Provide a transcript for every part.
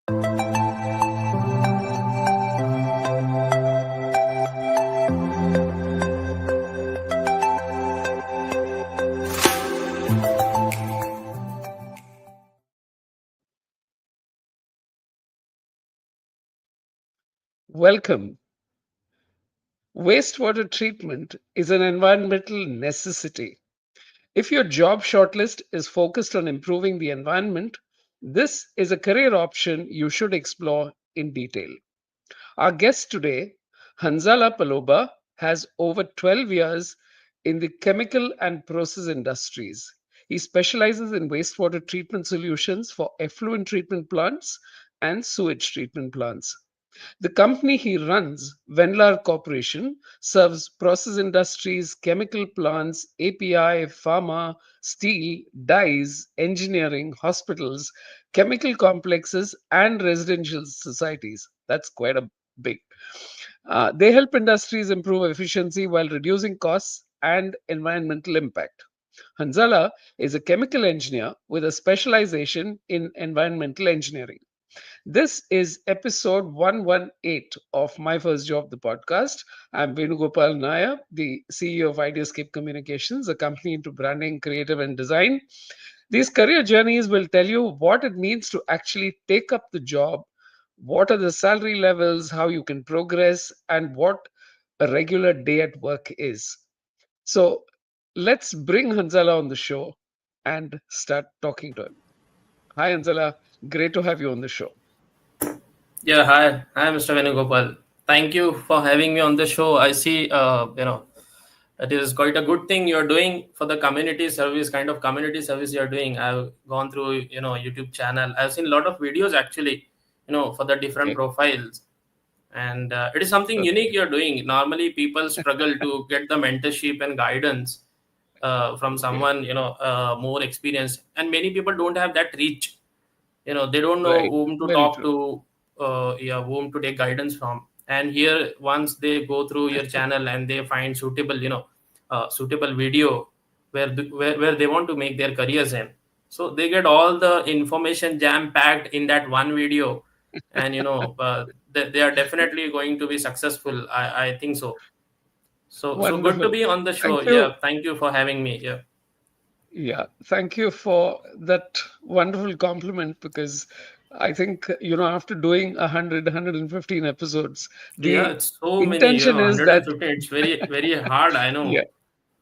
Welcome. Wastewater treatment is an environmental necessity. If your job shortlist is focused on improving the environment, this is a career option you should explore in detail. Our guest today, Hanzala Paloba, has over 12 years in the chemical and process industries. He specializes in wastewater treatment solutions for effluent treatment plants and sewage treatment plants. The company he runs, Venlar Corporation, serves process industries, chemical plants, API, pharma, steel, dyes, engineering, hospitals, chemical complexes, and residential societies. That's quite a big. They help industries improve efficiency while reducing costs and environmental impact. Hanzala is a chemical engineer with a specialization in environmental engineering. This is episode 118 of My First Job, the podcast. I'm Venugopal Nair, the CEO of Ideascape Communications, a company into branding, creative, and design. These career journeys will tell you what it means to actually take up the job, what are the salary levels, how you can progress, and what a regular day at work is. So let's bring Hanzala on the show and start talking to him. Hi, Hanzala. Great to have you on the show. Yeah, hi, Mr. Venugopal. Thank you for having me on the show. I see, it is quite a good thing you're doing for the community service, kind of community service you're doing. I've gone through, YouTube channel. I've seen a lot of videos actually, for the different Okay. profiles. And it is something unique you're doing. Normally, people struggle to get the mentorship and guidance from someone, more experienced. And many people don't have that reach. They don't know Right. whom to Very talk true. to, whom to take guidance from. And here, once they go through your channel and they find suitable, suitable video where they want to make their careers in, so they get all the information jam packed in that one video, and they are definitely going to be successful. I think so. So good to Wonderful. be on the show. Thank you. Yeah, thank you for having me. Yeah. Yeah, thank you for that wonderful compliment because I think, after doing 100, 115 episodes, Yeah, the it's so many, intention is that, 115. It's very, very hard. I yeah, know.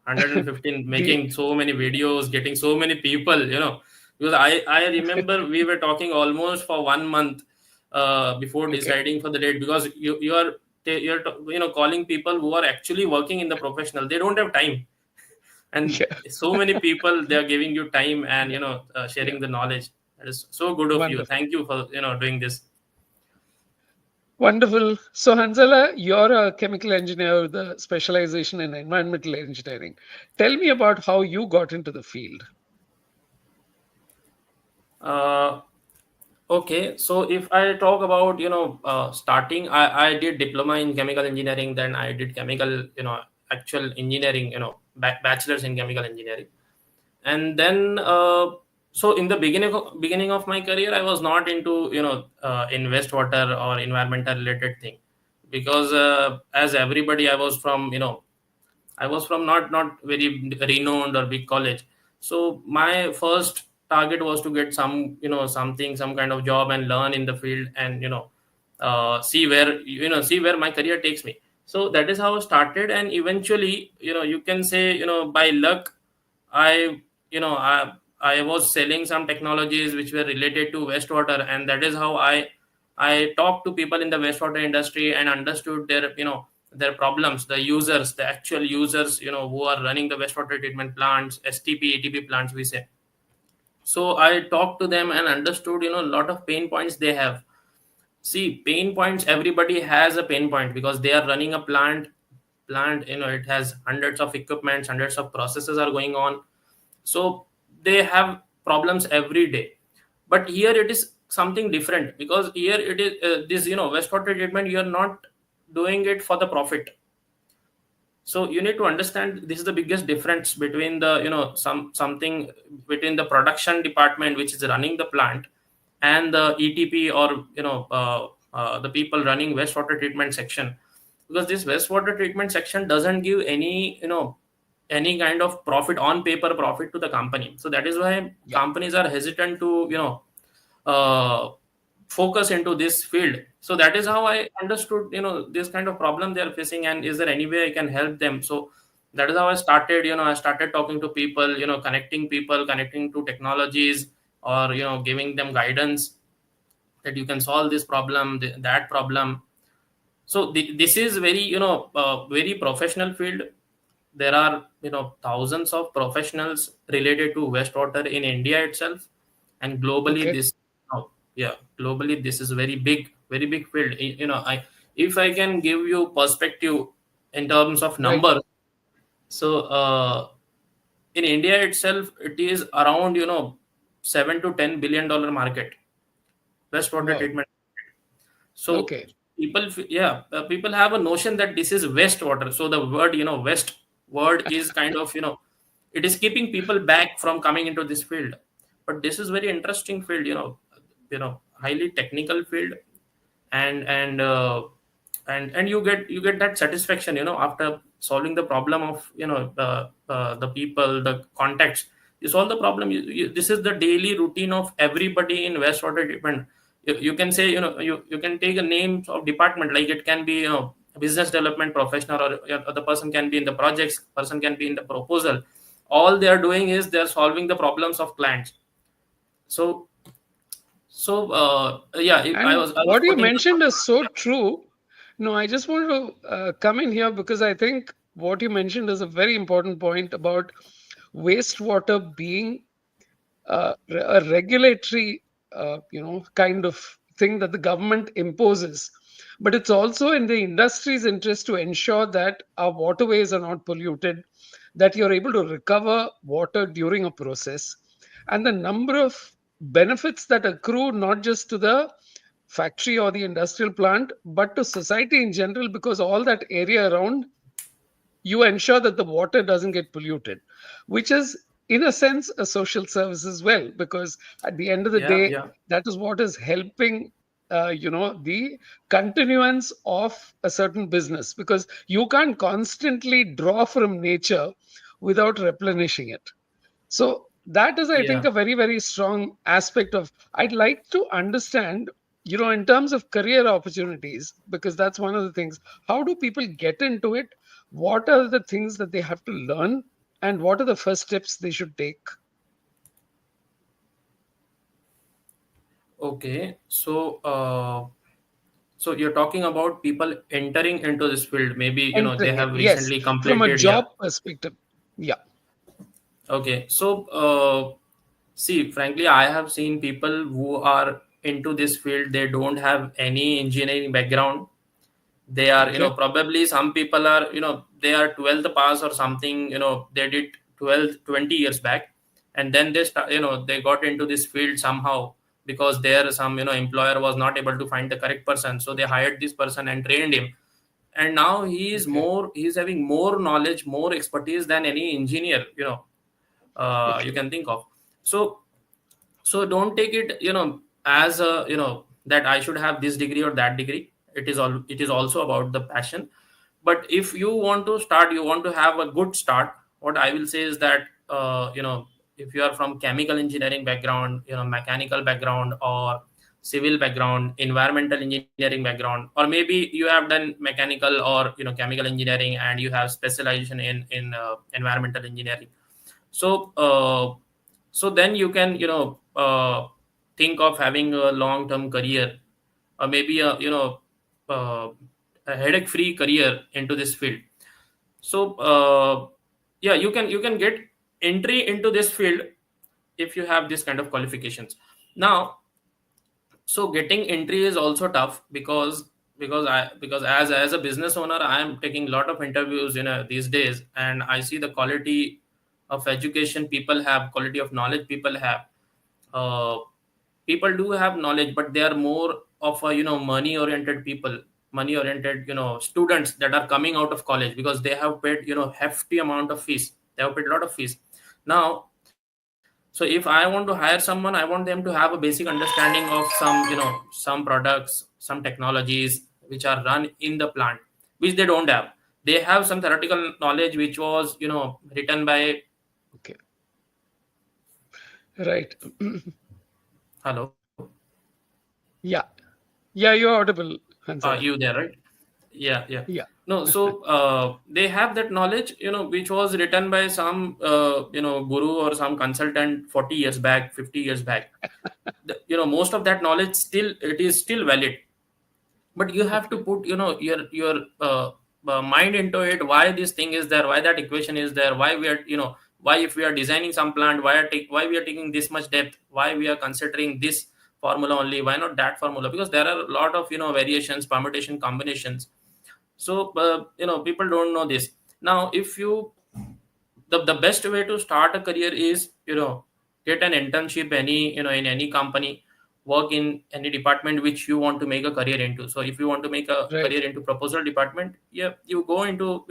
115, the, making so many videos, getting so many people. Because I remember we were talking almost for 1 month before okay, deciding for the date, because you're calling people who are actually working in the professional. They don't have time. And yeah, so many people, they are giving you time and, yeah, sharing the knowledge. That is so good of you. wonderful. Thank you for, doing this. Wonderful. So, Hanzala, you're a chemical engineer with a specialization in environmental engineering. Tell me about how you got into the field. Uh, Okay, so if I talk about, starting, I did diploma in chemical engineering, then I did chemical, actual engineering, bachelor's in chemical engineering. And then, so in the beginning of my career, I was not into, in wastewater or environmental related thing, because as everybody, I was from not very renowned or big college. So my first target was to get some kind of job and learn in the field, and see where my career takes me. So that is how I started, and eventually, you can say, by luck, I you know I was selling some technologies which were related to wastewater, and that is how I talked to people in the wastewater industry and understood their problems, the users, the actual users, who are running the wastewater treatment plants, STP, ATP plants, we say. So I talked to them and understood, a lot of pain points they have. See, pain points, everybody has a pain point because they are running a plant, it has hundreds of equipments, hundreds of processes are going on. So they have problems every day. But here it is something different, because here it is this, wastewater treatment, you are not doing it for the profit. So you need to understand, this is the biggest difference between the, something between the production department which is running the plant, and the ETP, or the people running wastewater treatment section, because this wastewater treatment section doesn't give any any kind of profit, on paper profit, to the company. So that is why Yeah. companies are hesitant to uh, focus into this field. So that is how I understood this kind of problem they are facing, and is there any way I can help them. So that is how I started. I started talking to people, connecting people, connecting to technologies, or giving them guidance that you can solve this problem, that problem. So this is very very professional field. There are thousands of professionals related to wastewater in India itself, and globally Okay. this, yeah, globally this is very big field. I, if I can give you perspective in terms of Right. number. So in India itself, it is around 7 to 10 billion dollar market, wastewater Wow. treatment. So Okay. yeah, people have a notion that this is wastewater. So the word, west word is kind of, it is keeping people back from coming into this field. But this is very interesting field, highly technical field. And you get that satisfaction, after solving the problem of the people, the context. You solve the problem. This is the daily routine of everybody in wastewater treatment. You can say, you can take a name of department, like it can be a business development professional, or the person can be in the projects, person can be in the proposal. All they are doing is they are solving the problems of clients. So yeah, And I was what you putting the, mentioned is so true. No, I just want to come in here because I think what you mentioned is a very important point about wastewater being a regulatory, kind of thing that the government imposes. But it's also in the industry's interest to ensure that our waterways are not polluted, that you're able to recover water during a process, and the number of benefits that accrue not just to the factory or the industrial plant, but to society in general, because all that area around you ensure that the water doesn't get polluted, which is in a sense a social service as well, because at the end of the yeah, day yeah. that is what is helping the continuance of a certain business, because you can't constantly draw from nature without replenishing it. So that is, I think, Yeah. a very, very strong aspect of. I'd like to understand, in terms of career opportunities, because that's one of the things. How do people get into it? What are the things that they have to learn? And what are the first steps they should take? Okay, so you're talking about people entering into this field. Maybe they Entering it, have yes, recently from a completed. Yeah. job perspective. Yeah. Okay. So see, frankly, I have seen people who are into this field. They don't have any engineering background. They are, Okay. probably some people are, they are 12th pass or something. They did 12 20 years back, and then they start, they got into this field somehow, because there some employer was not able to find the correct person, so they hired this person and trained him. And now Okay. he's having more knowledge, more expertise than any engineer, you Okay. can think of. So so don't take it, as a, that I should have this degree or that degree. It is also about the passion. But if you want to start, you want to have a good start, what I will say is that, if you are from chemical engineering background, mechanical background, or civil background, environmental engineering background, or maybe you have done mechanical or chemical engineering, and you have specialization in environmental engineering. So then you can, think of having a long term career, or maybe uh, a headache free career into this field. So yeah, you can get entry into this field if you have this kind of qualifications. Now, so getting entry is also tough, because as a business owner, I am taking a lot of interviews these days, and I see the quality of education people have, quality of knowledge people have. uh, People do have knowledge, but they are more of a, money oriented people, money oriented, students that are coming out of college, because they have paid, hefty amount of fees, they have paid a lot of fees. Now, so So if I want to hire someone, I want them to have a basic understanding of some, some products, some technologies which are run in the plant, which they don't have. They have some theoretical knowledge which was, written by. Okay. Right. Hello. Yeah. Yeah, you're audible, You Hanzala. there, right? Yeah. Yeah. No, so they have that knowledge, which was written by some, guru or some consultant 40 years back, 50 years back. Most of that knowledge still, it is still valid, but you have to Okay. put, your mind into it. Why this thing is there? Why that equation is there? Why we are, why if we are designing some plant, why we are taking this much depth? Why we are considering this formula only? Why not that formula? Because there are a lot of, variations, permutation, combinations. So people don't know this. Now if you, the best way to start a career is, get an internship any, in any company, work in any department which you want to make a career into. So if you want to make a Right. career into proposal department, yeah, you go into,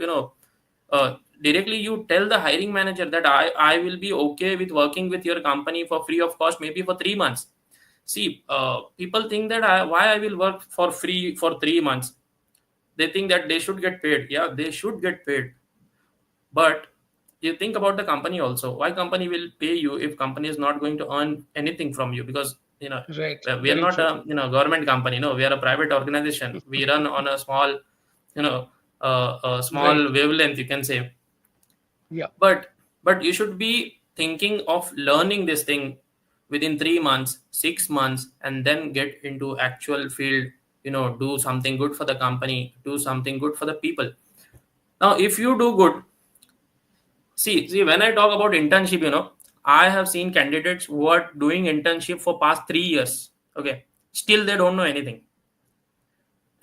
directly you tell the hiring manager that I will be okay with working with your company for free of cost, maybe for 3 months. See, people think that why I will work for free for 3 months. They think that they should get paid. Yeah, they should get paid, but you think about the company also. Why company will pay you if company is not going to earn anything from you? Because Right. we are Very not true. a, government company. No, we are a private organization. We run on a small, you know a Right. small wavelength, you can say. Yeah. But you should be thinking of learning this thing within 3 months, 6 months, and then get into actual field. Do something good for the company, do something good for the people. Now if you do good, see, when I talk about internship, I have seen candidates who are doing internship for past 3 years. Okay, still they don't know anything.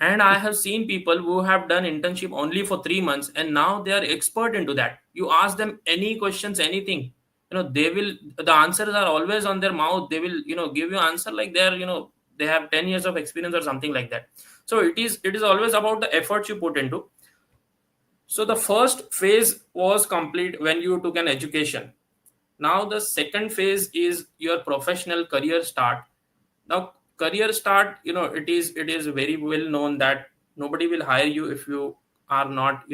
And I have seen people who have done internship only for 3 months, and now they are expert into that. You ask them any questions, anything, they will. The answers are always on their mouth. They will, give you answer like they're, they have 10 years of experience or something like that. So it is always about the efforts you put into. So the first phase was complete when you took an education. Now the second phase is your professional career start. Now career start, it is very well known that nobody will hire you if you are not,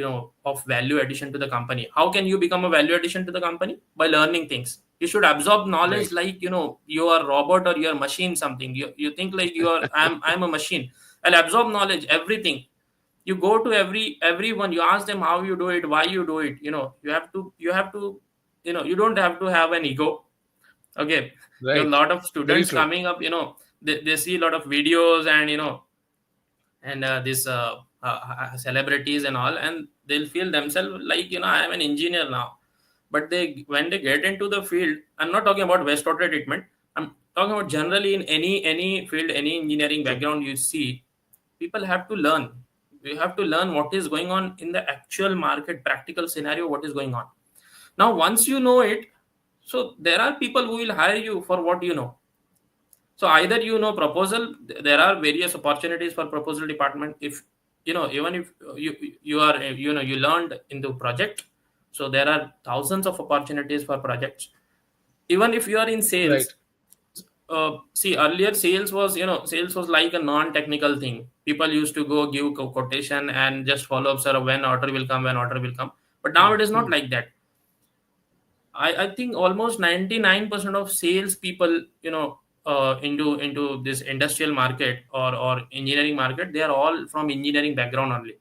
of value addition to the company. How can you become a value addition to the company? By learning things. You should absorb knowledge, Right. like, you are robot or you are machine something. You think like you are, I'm a machine. I'll absorb knowledge, everything. You go to everyone, you ask them how you do it, why you do it. You have to, you don't have to have an ego. Okay. You have a Right. lot of Very students true. coming up, they see a lot of videos, and this celebrities and all, and they'll feel themselves like, I am an engineer now. But they, when they get into the field, I'm not talking about wastewater treatment, I'm talking about generally in any field, any engineering True. background you see, people have to learn. You have to learn what is going on in the actual market, practical scenario, what is going on. Now once you know it, so there are people who will hire you for what you know. So either, proposal, there are various opportunities for proposal department. If, even if you are, you learned into project, so there are thousands of opportunities for projects. Even if you are in Right. sales, see, earlier sales was like a non-technical thing. People used to go give quotation and just follow up, sir, when order will come, when order will come. But now it is not Hmm. like that. I think almost 99% of sales people, into this industrial market or engineering market, they are all from engineering background only.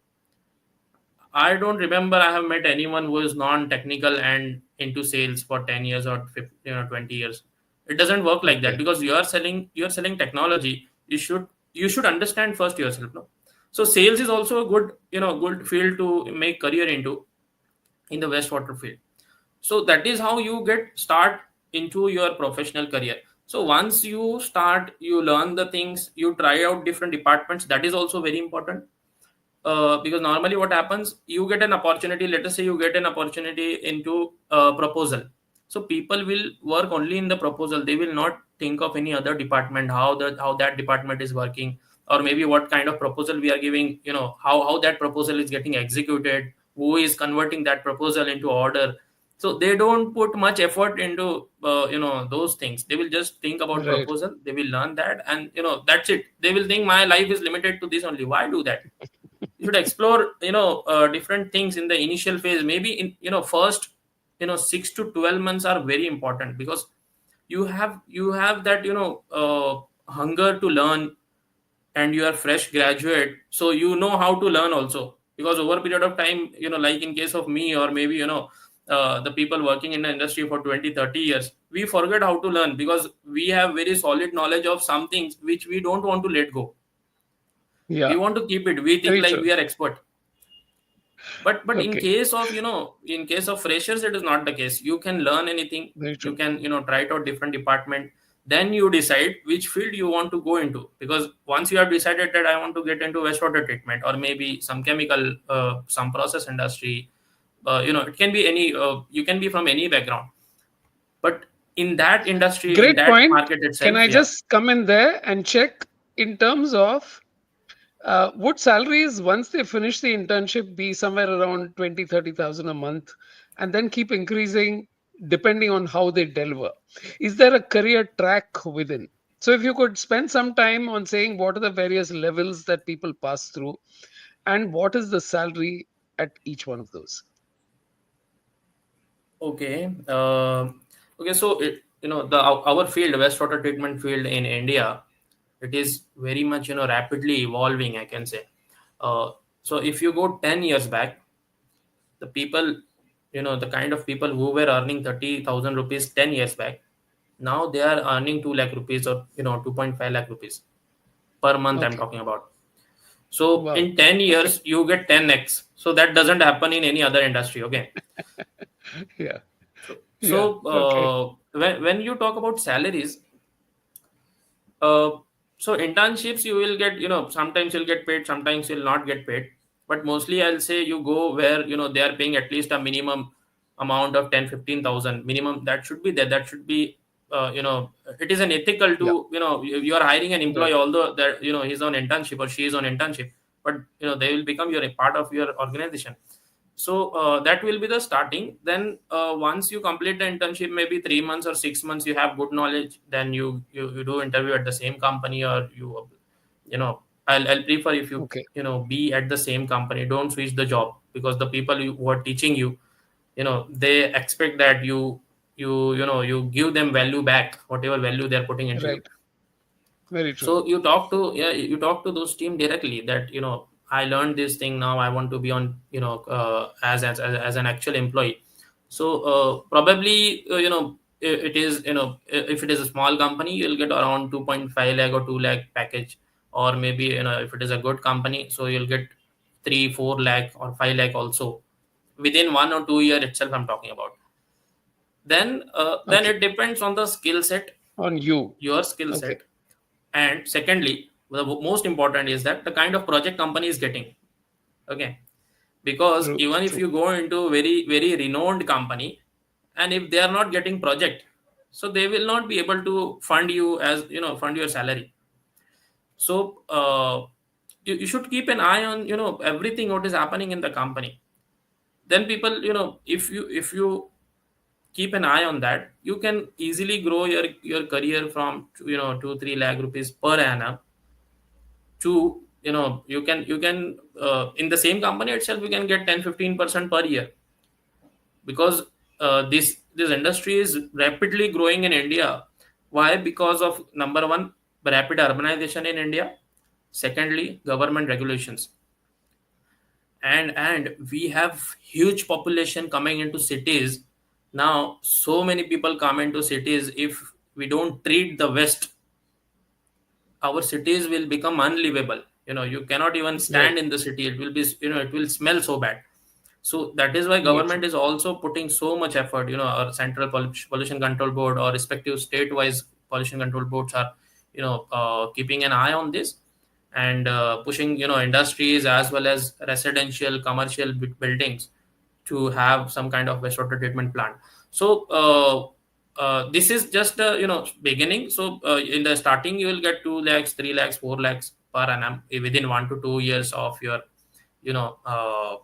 I don't remember I have met anyone who is non-technical and into sales for 10 years or 50, 20 years. It doesn't work like that, Okay. because you are selling technology. You should understand first yourself, no? So sales is also a good field to make career into in the wastewater field. So that is how you get start into your professional career. So once you start, you learn the things, you try out different departments. That is also very important. Because normally what happens, you get an opportunity, let us say you get an opportunity into proposal. So people will work only in the proposal. They will not think of any other department, how that department is working, or maybe what kind of proposal we are giving, how that proposal is getting executed, who is converting that proposal into order. So they don't put much effort into those things. They will just think about Right. proposal, they will learn that, and that's it. They will think my life is limited to this only. Why do that? You should explore different things in the initial phase. Maybe in first 6 to 12 months are very important, because you have that hunger to learn, and you are fresh graduate, so you know how to learn also. Because over a period of time, like in case of me, or maybe the people working in the industry for 20, 30 years, we forget how to learn, because we have very solid knowledge of some things which we don't want to let go. We Yeah. want to keep it. We think Very like true. we are expert. But in Okay. case of in case of freshers, it is not the case. You can learn anything. Very You true. can try it out different department. Then you decide which field you want to go into, because once you have decided that I want to get into wastewater treatment, or maybe some chemical, some process industry, it can be any, you can be from any background, but in that industry, in Great that point. market Can itself, I yeah. just come in there and check in terms of would salaries once they finish the internship be somewhere around 20, 30,000 a month and then keep increasing depending on how they deliver? Is there a career track within? So if you could spend some time on saying what are the various levels that people pass through and what is the salary at each one of those? Okay. Okay. So our field, wastewater treatment field in India, it is very much rapidly evolving, I can say. Uh, so if you go 10 years back, the people, the kind of people who were earning 30,000 rupees 10 years back, now they are earning 2 lakh rupees, or 2.5 lakh rupees per month. I'm Okay. talking about. So Wow. in 10 years, Okay. you get 10x. So that doesn't happen in any other industry. Okay. Yeah. So Yeah. Okay. when you talk about salaries, uh, so internships, you will get, sometimes you'll get paid, sometimes you'll not get paid. But mostly I'll say you go where they are paying at least a minimum amount of 10, 15,000 minimum. That should be there. That should be, it is an ethical Yeah. to, you are hiring an employee, Right. although that he's on internship or she is on internship, but they will become a part of your organization. So that will be the starting. Then once you complete the internship, maybe 3 months or 6 months, you have good knowledge, then you do interview at the same company, or I'll prefer if you Okay. be at the same company. Don't switch the job, because the people who are teaching you, they expect that you give them value back, whatever value they're putting into you. Right. Very true. So you talk to those team directly, that I learned this thing, now I want to be on, as an actual employee. So probably it is, if it is a small company, you'll get around 2.5 lakh or 2 lakh package. Or maybe if it is a good company, so you'll get 3 4 lakh or 5 lakh also, within 1 or 2 year itself, I'm talking about. Then Okay. it depends on the skill set, On you. your skill Okay. set. And secondly, the most important is that the kind of project company is getting. Okay. Because True. even if True. you go into very very renowned company, and if they are not getting project, so they will not be able to fund you, as fund your salary. So you should keep an eye on everything what is happening in the company. Then people, if you keep an eye on that, you can easily grow your career from 2 3 lakh rupees per annum to, you can in the same company itself, you can get 10 15% per year. Because this industry is rapidly growing in India. Why? Because of number one, rapid urbanization in India. Secondly, government regulations. And we have huge population coming into cities. Now so many people come into cities. If we don't treat the west, our cities will become unlivable. You cannot even Right. stand in the city. It will be, it will smell so bad. So that is why Very government true. is also putting so much effort. Our central pollution control board, or respective state wise pollution control boards are keeping an eye on this, and pushing industries as well as residential commercial buildings to have some kind of wastewater treatment plant. So this is just beginning. So in the starting, you will get 2 lakhs 3 lakhs 4 lakhs per annum, within 1 to 2 years of your you know uh,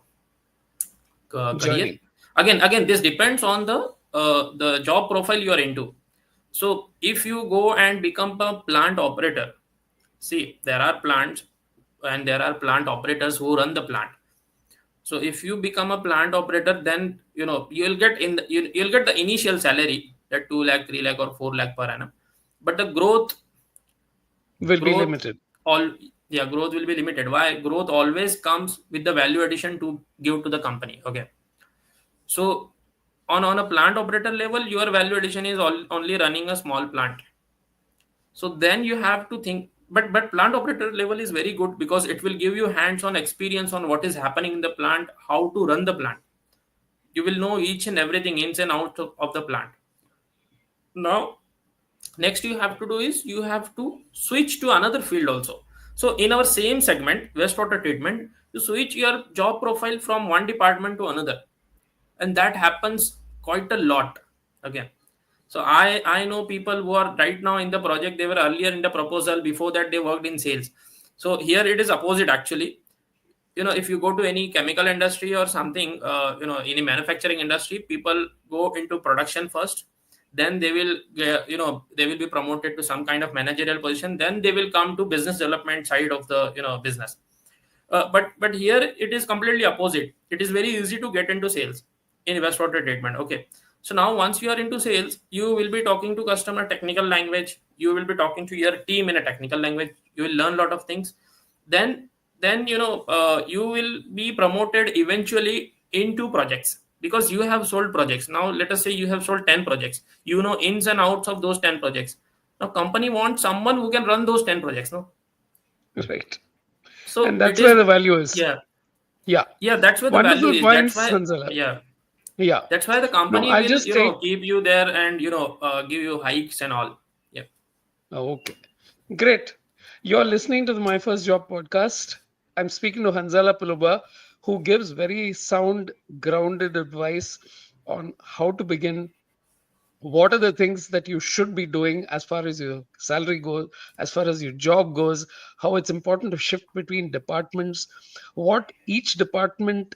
career. Journey. Again, this depends on the job profile you are into. So if you go and become a plant operator, see, there are plants and there are plant operators who run the plant. So if you become a plant operator, then you'll get you'll get the initial salary, that 2 lakh, 3 lakh or 4 lakh per annum. But the Will be growth limited. all yeah, growth will be limited. Why? Growth always comes with the value addition to give to the company. Okay. So on a plant operator level, your value addition is only running a small plant. So then you have to think, but plant operator level is very good because it will give you hands on experience on what is happening in the plant, how to run the plant. You will know each and everything ins and out of the plant. Now next you have to do is you have to switch to another field also. So in our same segment, wastewater treatment, you switch your job profile from one department to another, and that happens quite a lot. Again, so I know people who are right now in the project, they were earlier in the proposal, before that they worked in sales. So here it is opposite actually. If you go to any chemical industry or something, any manufacturing industry, people go into production first, then they will they will be promoted to some kind of managerial position, then they will come to business development side of the business. But here it is completely opposite. It is very easy to get into sales in wastewater treatment. Okay. So now once you are into sales, you will be talking to customer technical language, you will be talking to your team in a technical language, you will learn a lot of things. Then then you will be promoted eventually into projects, because you have sold projects. Now let us say you have sold 10 projects, ins and outs of those 10 projects. Now company wants someone who can run those 10 projects. No. Right. So And it that's is. where the value is. Yeah. Yeah. Yeah, that's where the value Wonderful is. That's points, why. Hanzala. Yeah, Yeah. that's why the No, company I'll will just take. keep you there and give you hikes and all. Yeah. Oh, okay. Great. You're listening to the My First Job podcast. I'm speaking to Hanzala Paloba, who gives very sound, grounded advice on how to begin. What are the things that you should be doing as far as your salary goes, as far as your job goes, how it's important to shift between departments, what each department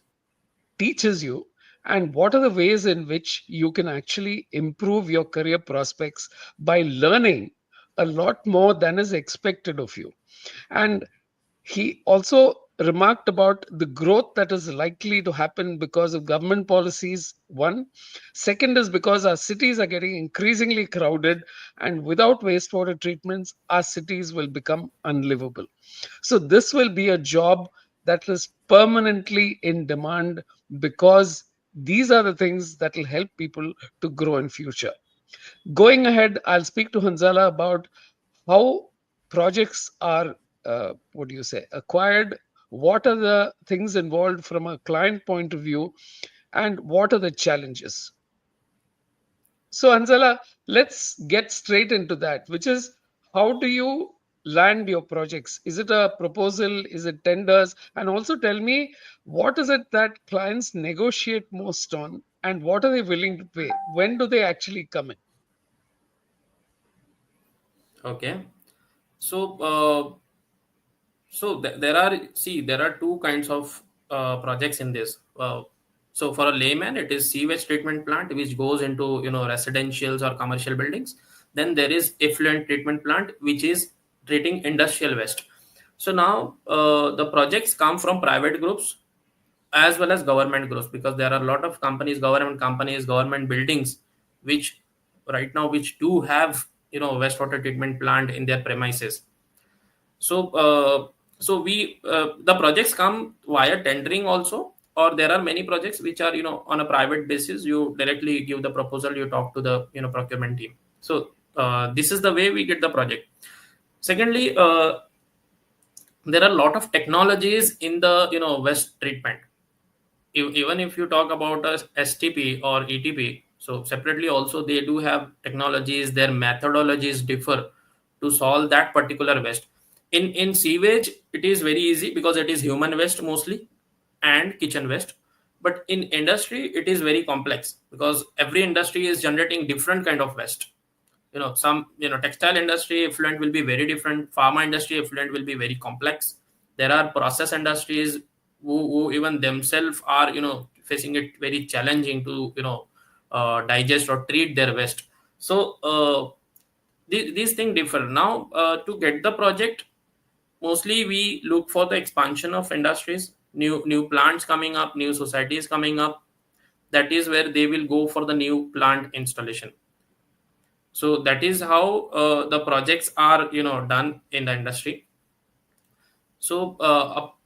teaches you, and what are the ways in which you can actually improve your career prospects by learning a lot more than is expected of you. And he also remarked about the growth that is likely to happen because of government policies. One. Second is because our cities are getting increasingly crowded, and without wastewater treatments, our cities will become unlivable. So, this will be a job that is permanently in demand because these are the things that will help people to grow in future. Going ahead, I'll speak to Hanzala about how projects are, what do you say, acquired, what are the things involved from a client point of view, and what are the challenges. So, Hanzala, let's get straight into that, which is how do you land your projects? Is it a proposal? Is it tenders? And also tell me, what is it that clients negotiate most on, and what are they willing to pay? When do they actually come in? Okay. So there are two kinds of projects in this. So for a layman, it is sewage treatment plant, which goes into residentials or commercial buildings. Then there is effluent treatment plant, which is treating industrial waste. So now the projects come from private groups as well as government groups, because there are a lot of companies, government buildings, which right now which do have wastewater treatment plant in their premises. So the projects come via tendering also, or there are many projects which are on a private basis. You directly give the proposal, you talk to the procurement team. So this is the way we get the project. Secondly, there are a lot of technologies in the waste treatment. Even if you talk about a STP or ETP, so separately also they do have technologies. Their methodologies differ to solve that particular waste. In sewage, it is very easy because it is human waste mostly and kitchen waste. But in industry, it is very complex because every industry is generating different kind of waste. Some textile industry effluent will be very different. Pharma industry effluent will be very complex. There are process industries who even themselves are facing it very challenging to digest or treat their waste. So these things differ. Now to get the project, mostly we look for the expansion of industries, new plants coming up, new societies coming up. That is where they will go for the new plant installation. So that is how the projects are done in the industry. So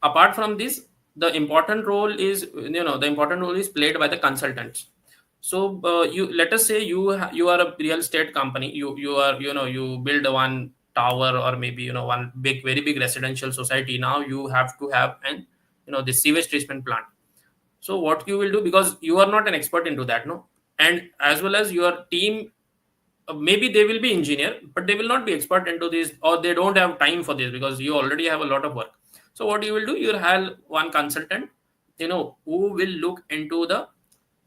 apart from this, the important role is played by the consultants. So you let us say you are a real estate company. You are you build one tower, or maybe one very big residential society. Now you have to have an the sewage treatment plant. So what you will do, because you are not an expert into that, no, and as well as your team, maybe they will be engineer, but they will not be expert into this, or they don't have time for this, because you already have a lot of work. So what you will do, you'll have one consultant who will look into the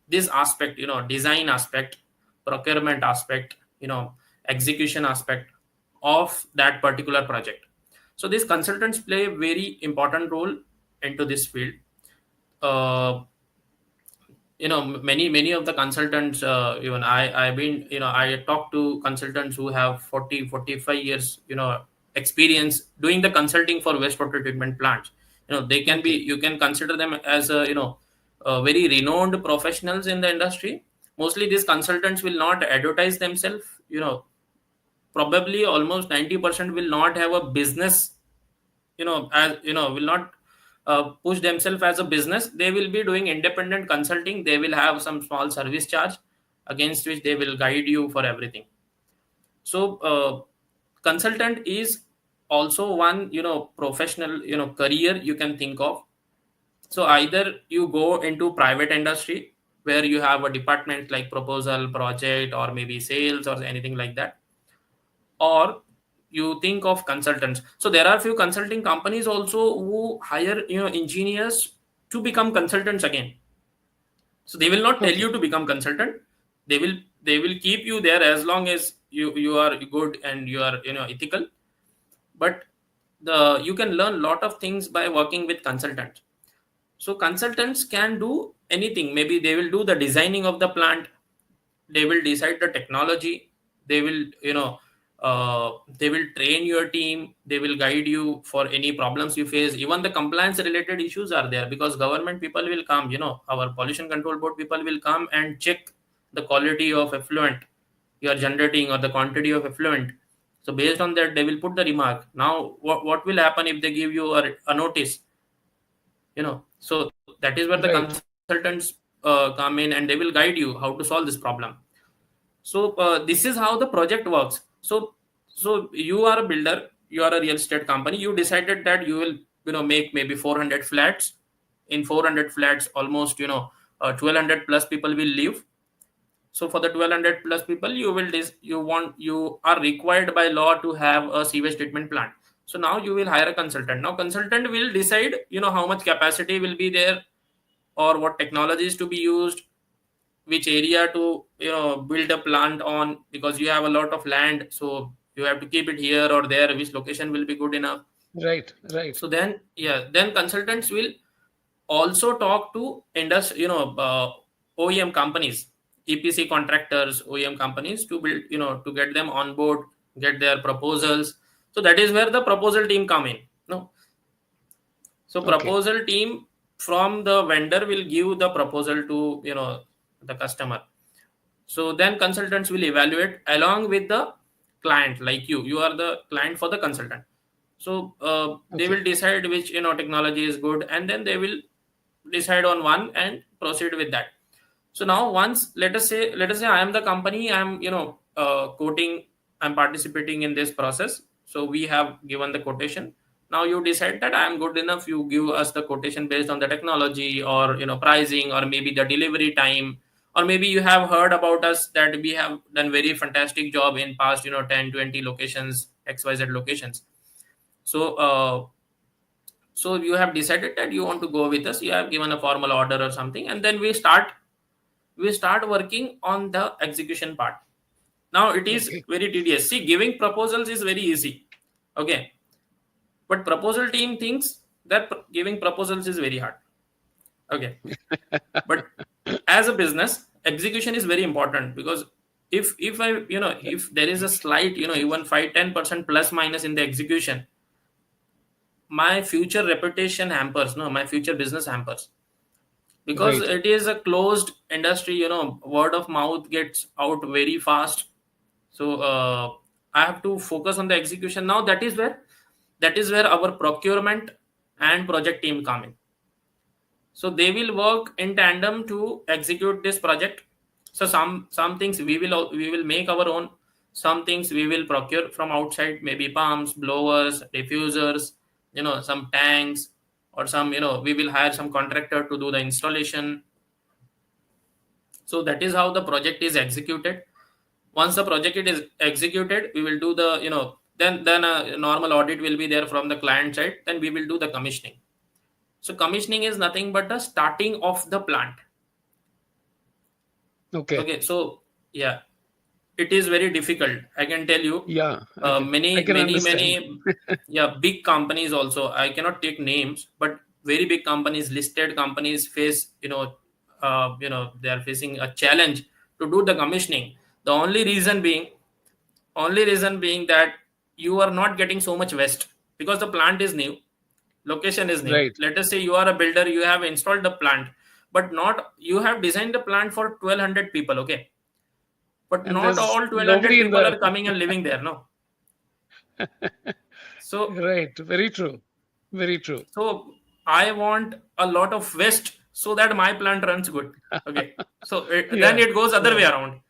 this aspect, design aspect, procurement aspect, execution aspect of that particular project. So these consultants play a very important role into this field. uh, many of the consultants, even I've been I talk to consultants who have 40-45 years experience doing the consulting for wastewater treatment plants. They can be, Okay. you can consider them as very renowned professionals in the industry. Mostly these consultants will not advertise themselves. Probably almost 90% will not have a business, as will not push themselves as a business. They will be doing independent consulting. They will have some small service charge against which they will guide you for everything. So consultant is also one professional career you can think of. So either you go into private industry, where you have a department like proposal, project, or maybe sales or anything like that, or you think of consultants. So there are few consulting companies also who hire engineers to become consultants again. So they will not tell Okay. you to become consultant. They will keep you there as long as you are good and you are ethical. But the you can learn lot of things by working with consultants. So consultants can do anything. Maybe they will do the designing of the plant, they will decide the technology, they will they will train your team, they will guide you for any problems you face. Even the compliance related issues are there, because government people will come, our pollution control board people will come and check the quality of effluent you are generating, or the quantity of effluent. So based on that, they will put the remark. Now what will happen if they give you a notice? So that is where the Right. consultants come in, and they will guide you how to solve this problem. So this is how the project works. So you are a builder, you are a real estate company, you decided that you will make maybe 400 flats. In 400 flats, almost 1200 plus people will live. So for the 1200 plus people, you are required by law to have a sewage treatment plant. So now you will hire a consultant. Now consultant will decide how much capacity will be there, or what technologies to be used, which area to build a plant on, because you have a lot of land, so you have to keep it here or there, which location will be good enough. Right. Right. So then, yeah, then consultants will also talk to OEM companies, EPC contractors, OEM companies, to build, to get them on board, get their proposals. So that is where the proposal team come in. No, so Okay. proposal team from the vendor will give the proposal to the customer. So then consultants will evaluate along with the client, like you are the client for the consultant. So they Okay. will decide which technology is good, and then they will decide on one and proceed with that. So now, once let us say I am the company, I am quoting, I'm participating in this process. So we have given the quotation. Now you decide that I am good enough, you give us the quotation based on the technology, or pricing, or maybe the delivery time, or maybe you have heard about us that we have done very fantastic job in past 10, 20 locations, xyz locations. So so you have decided that you want to go with us, you have given a formal order or something, and then we start working on the execution part. Now it is Okay. very tedious. See, giving proposals is very easy, okay, but proposal team thinks that giving proposals is very hard. Okay. But as a business, execution is very important, because if I, if there is a slight, even 5-10% plus minus in the execution, my future reputation hampers, no, my future business hampers, because Right. it is a closed industry. Word of mouth gets out very fast. So I have to focus on the execution. Now that is where our procurement and project team come in. So they will work in tandem to execute this project. So some things we will make our own. Some things we will procure from outside, maybe pumps, blowers, diffusers, some tanks, or some, we will hire some contractor to do the installation. So that is how the project is executed. Once the project it is executed, we will do the, then a normal audit will be there from the client side. Then we will do the commissioning. So commissioning is nothing but the starting of the plant. Okay. Okay, so yeah, it is very difficult, I can tell you. Yeah, I Many can many understand. many yeah, big companies also, I cannot take names, but very big companies, listed companies face, they are facing a challenge to do the commissioning. The only reason being that you are not getting so much waste, because the plant is new, location is new. Right. Let us say you are a builder, you have installed the plant, but not you have designed the plant for 1200 people, okay, but And not there's all 1200 nobody in people the are coming and living there, no. So right. Very true. Very true. so I want a lot of waste so that my plant runs good. Okay, so then Yeah. it goes other Yeah. way around.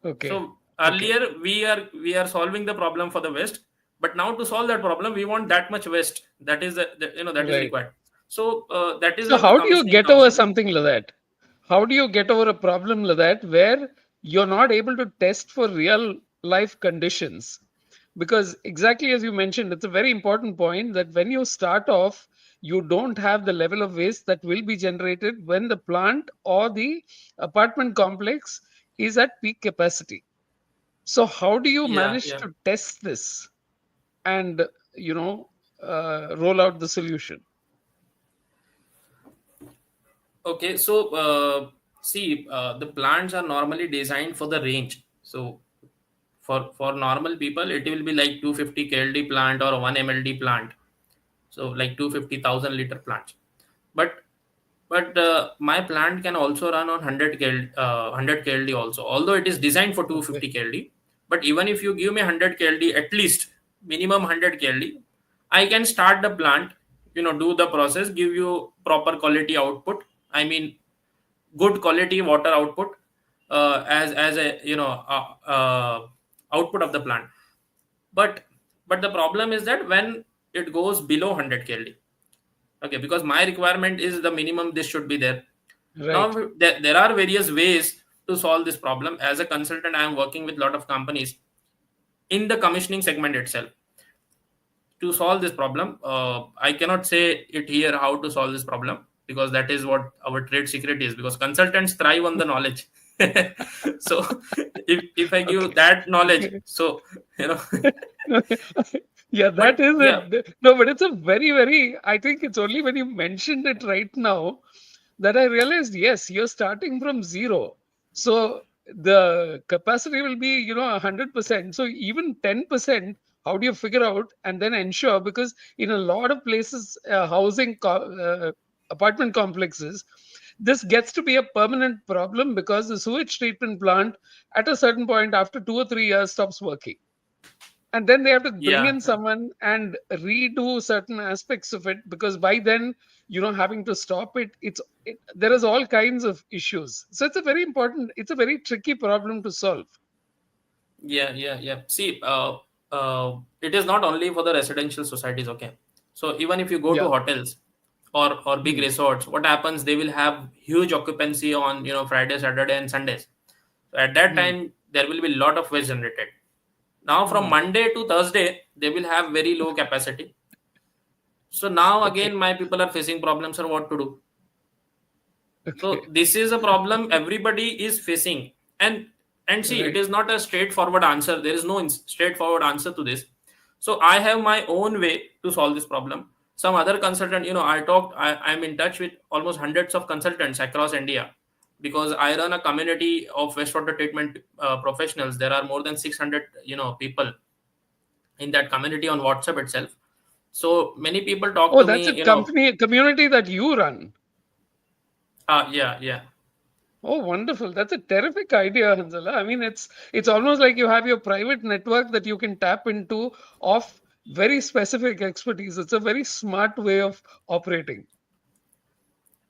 Okay. So Okay. earlier we are solving the problem for the waste, but now to solve that problem we want that much waste, that is that is Right. required. So that is So where the how do you commissioning get comes over in. something like that? How do you get over a problem like that where you're not able to test for real life conditions? Because exactly as you mentioned, it's a very important point that when you start off, you don't have the level of waste that will be generated when the plant or the apartment complex is at peak capacity. So how do you Yeah, manage yeah. to test this and you know roll out the solution? Okay, so see, the plants are normally designed for the range. So for normal people, it will be like 250 KLD plant or 1 MLD plant. So like 250,000 liter plants. But my plant can also run on 100 KLD also. Although it is designed for Okay. 250 KLD, but even if you give me 100 KLD, at least minimum 100 KLD, I can start the plant, do the process, give you proper quality output. I mean, good quality water output, as a, output of the plant. But the problem is that when it goes below 100 KLD, okay, because my requirement is the minimum this should be there. Now Right. there are various ways to solve this problem. As a consultant, I am working with a lot of companies in the commissioning segment itself to solve this problem. I cannot say it here how to solve this problem, because that is what our trade secret is, because consultants thrive on the knowledge. So if I give Okay. that knowledge, so you know Yeah, but that is yeah, it. No, but it's a very, very, I think it's only when you mentioned it right now that I realized, yes, you're starting from zero. So the capacity will be, 100%. So even 10%, how do you figure out and then ensure? Because in a lot of places, apartment complexes, this gets to be a permanent problem because the sewage treatment plant at a certain point after 2 or 3 years stops working, and then they have to bring yeah, in someone and redo certain aspects of it because by then, having to stop there is all kinds of issues. So it's a very tricky problem to solve. yeah. See, it is not only for the residential societies. Okay, so even if you go to Yeah. hotels or big Hmm. resorts, what happens? They will have huge occupancy on, Friday, Saturday, and Sundays. So at that Hmm. time, there will be a lot of waste generated. Now from Hmm. Monday to Thursday, they will have very low capacity. So now Okay. again, my people are facing problems on what to do. Okay. So this is a problem everybody is facing, and see, it Right. is not a straightforward answer. There is no straightforward answer to this. So I have my own way to solve this problem. some other consultant, I'm in touch with almost hundreds of consultants across India, because I run a community of wastewater treatment professionals. There are more than 600 people in that community on WhatsApp itself. So many people talk Oh, to that's me, a community that you run. yeah, yeah. Oh, wonderful. That's a terrific idea, Hanzala. I mean, it's almost like you have your private network that you can tap into of very specific expertise. It's a very smart way of operating.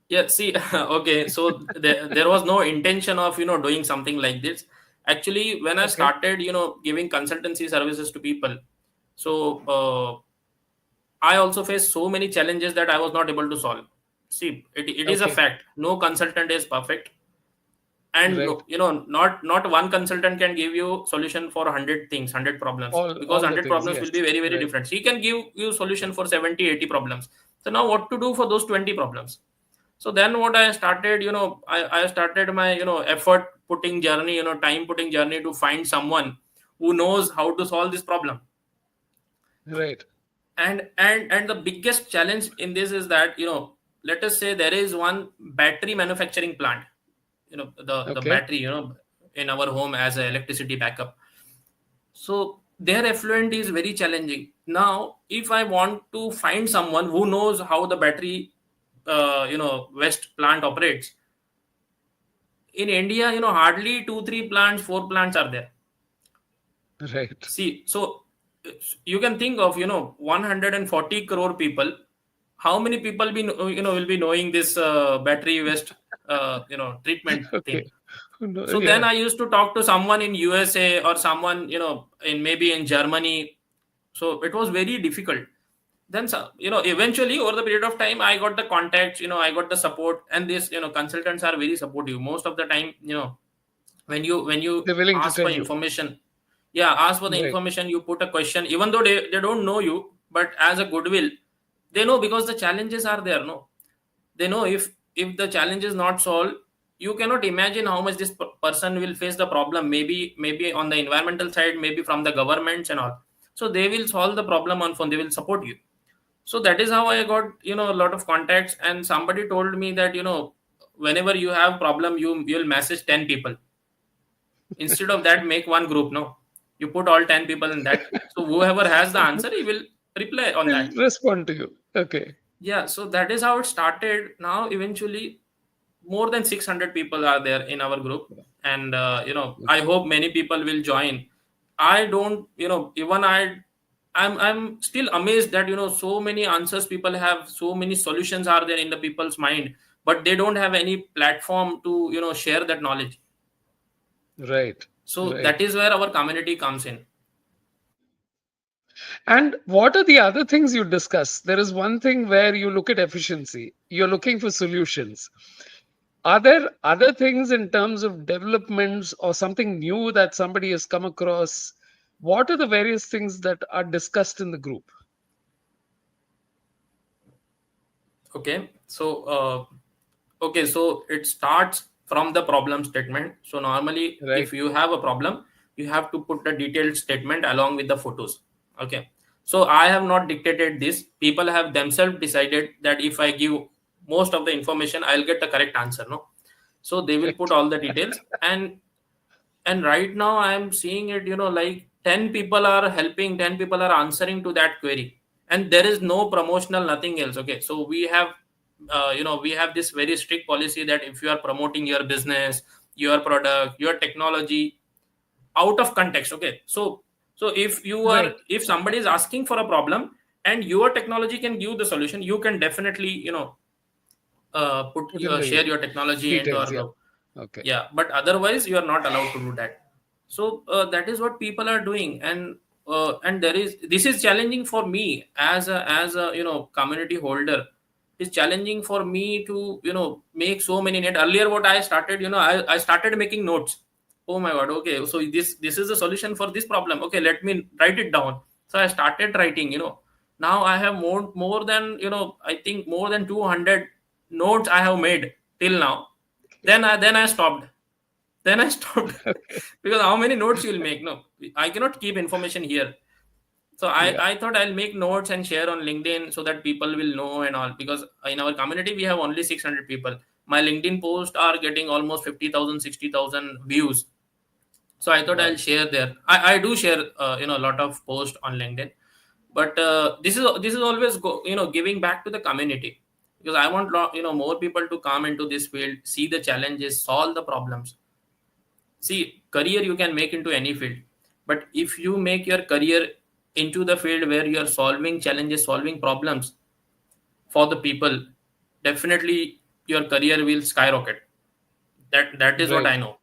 Yeah, see, okay, so there was no intention of, doing something like this. Actually, when I Okay. started, giving consultancy services to people, so I also faced so many challenges that I was not able to solve. See, it is a Okay. fact. No consultant is perfect. And Right. no, not one consultant can give you solution for 100 things, 100 problems, because All the 100 things. problems will Yes. be very, very Right. different. He can give you solution for 70, 80 problems. So now what to do for those 20 problems? So then what I started, I started my, effort putting journey, time putting journey to find someone who knows how to solve this problem. Right. And the biggest challenge in this is that, let us say there is one battery manufacturing plant, the Okay. battery, in our home as a electricity backup. So their effluent is very challenging. Now, if I want to find someone who knows how the battery, waste plant operates, in India, hardly two, three plants, four plants are there. Right. See, so you can think of, 140 crore people. How many people will be knowing this battery waste, treatment Okay. thing? No, So then yeah. I used to talk to someone in USA or someone, in maybe in Germany. So it was very difficult. Then, eventually over the period of time, I got the contacts, I got the support, and this, consultants are very supportive most of the time. When you They're willing to ask for tell you. information, yeah, ask for the Right. information, you put a question, even though they don't know you, but as a goodwill, they know, because the challenges are there, no, they know if the challenge is not solved, you cannot imagine how much this person will face the problem, maybe on the environmental side, maybe from the governments and all. So they will solve the problem on phone, they will support you. So that is how I got, a lot of contacts, and somebody told me that, whenever you have problem, you'll message 10 people. Instead of that, make one group, no, you put all 10 people in that, so whoever has the answer, he will reply on They'll that. respond to you. Okay. Yeah, so that is how it started. Now eventually more than 600 people are there in our group, and I Okay. hope many people will join. I don't, even I'm still amazed that, so many answers people have, so many solutions are there in the people's mind, but they don't have any platform to, share that knowledge. Right. So that Right. is where our community comes in. And what are the other things you discuss? There is one thing where you look at efficiency, you're looking for solutions. Are there other things in terms of developments or something new that somebody has come across? What are the various things that are discussed in the group? Okay, so it starts from the problem statement. So normally, Right. if you have a problem, you have to put the detailed statement along with the photos. Okay, so I have not dictated this. People have themselves decided that if I give most of the information, I'll get the correct answer, no? So they will put Right. all the details, and right now I am seeing it, like 10 people are helping, 10 people are answering to that query, and there is no promotional, nothing else. Okay, so we have this very strict policy that if you are promoting your business, your product, your technology out of context, okay, so Right. if somebody is asking for a problem and your technology can give the solution, you can definitely, put Put in share the your technology and details. or Yeah. Okay. yeah, but otherwise you are not allowed to do that. So that is what people are doing, and there is, this is challenging for me as a community holder. It's challenging for me to, make so many net. Earlier what I started, I started making notes. Oh my god, okay, so this is the solution for this problem, okay, let me write it down. So I started writing, now I have more than, I think more than 200 notes I have made till now. Then I stopped. Then I stopped Okay. because how many notes you'll make? No, I cannot keep information here. So Yeah. I thought I'll make notes and share on LinkedIn so that people will know and all, because in our community we have only 600 people. My LinkedIn posts are getting almost 50,000, 60,000 views. So I thought I'll Wow. share there. I do share a lot of posts on LinkedIn, but this is always giving back to the community, because I want more people to come into this field, see the challenges, solve the problems. See, career you can make into any field, but if you make your career into the field where you are solving challenges, solving problems for the people, definitely your career will skyrocket. That is what Right. I know.